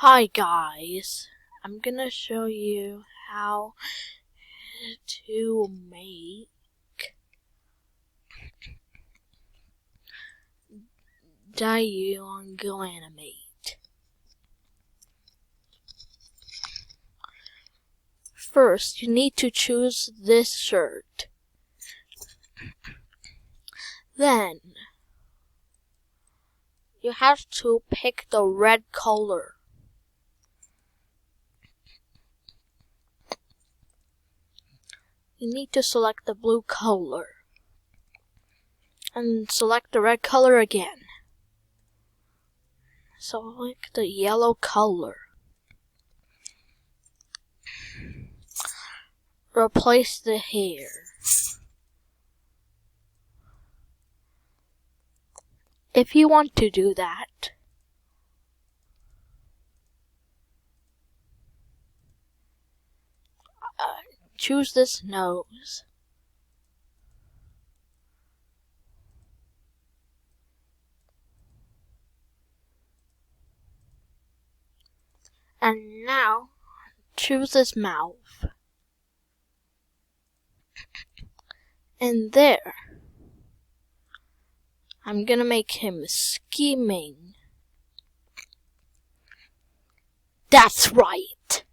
Hi guys, I'm gonna show you how to make Daillou on Goanimate. First, you need to choose this shirt. Then, you have to pick the red color. You need to select the blue color. And select the red color again. Select the yellow color. Replace the hair. If you want to do that, choose this nose. And now, choose this mouth. And there. I'm gonna make him scheming. That's right.